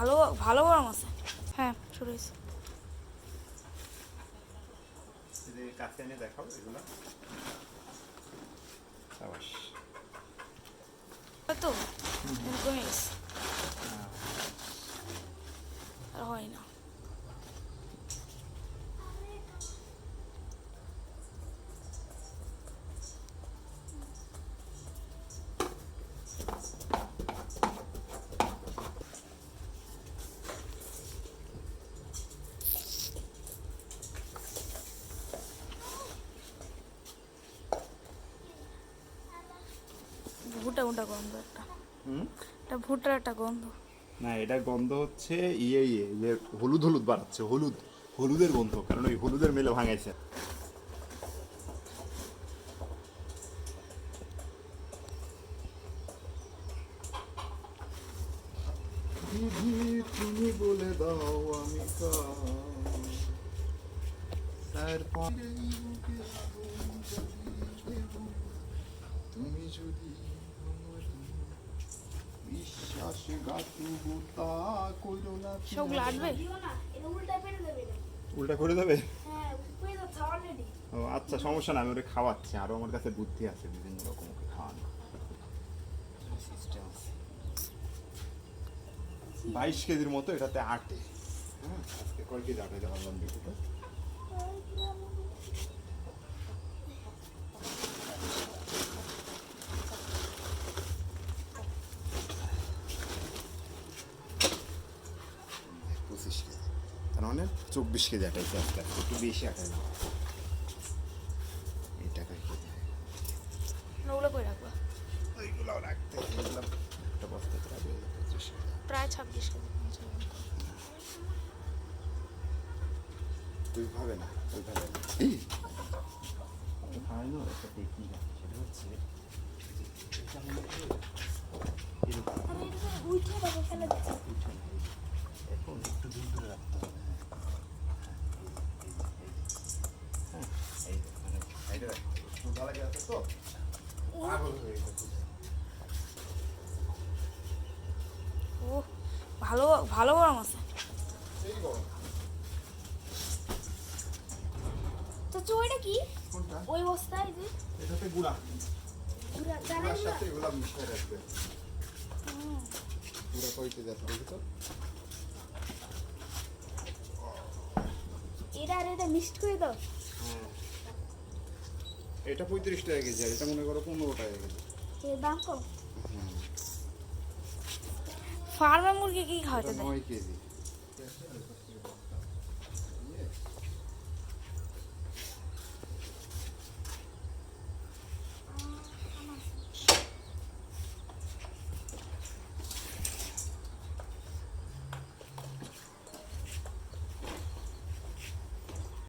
ভালো ভালো গরম আছে। হ্যাঁ শুরু হয়েছে। কাছে এনে দেখাও এগুলো। সাবাস। তো কমে গেছে আর হয় না। ভুটা ভুটা গন্ধ একটা। এটা ভুটার একটা গন্ধ। না, এটা গন্ধ হচ্ছে যে হলুদ হলুদ বাড়াচ্ছে, হলুদের গন্ধ, কারণ ওই হলুদের মেলে ভাঙাইছে। তুমি বলে দাও আমি তুমি যদি বিশ্বাসঘাতকতা কইরো না। সব লাগবে। উল্টা করে দেবে? ও আচ্ছা, সমস্যা না, আমি ওরে খাওয়াচ্ছি। আরো আমার কাছে বুদ্ধি আছে বিভিন্ন রকম ওকে খাওয়ানো সিস্টেম আছে। 22 কেজির মতো এটাতে আটে। হ্যাঁ, আজকে কয় কেজি আটাইতে পারলাম দেখি তো। তার মানে 24 কেজি আটাইছে আজকে, একটু বেশি আটাইলাম। এই টাকায় কেজি ওগুলো কই রাখবা? ওইগুলোও রাখতে, এগুলো একটা বস্তাতে রাখবে 25 কেজি। প্রায় 26 কেজি। ওইভাবে না, ওইভাবে না। খাওয়াইনো একটা টেকনিক আছে, সেটা হচ্ছে এটা মনে হয় এখন একটু দূর করে রাখতে হবে। হ্যাঁ, এই মানে সাইডে রাখতে হবে। ক্ষুধা লাগে আছে তো, পাগল হয়ে গেছে। ও ভালো ভালো গরম আছে। সেই গরম। তো চুইটা কি? কোনটা? ওই বস্তায় যে এটাতে গুড়া, গুড়া জানেন গুড়ার না? সাথে এগুলা মিশিয়ে রাখবে। গুড়া কইতে যাচ্ছে দেখি তো। এটা আর এটা মিক্সড করে দাও। হ্যাঁ, এটা 35 টাকা কেজি, আর এটা মনে করো 15 টাকা কেজি। এর দাম কম। ফার্মে মুরগি কি খাওয়াতে দেয়? 9 কেজি।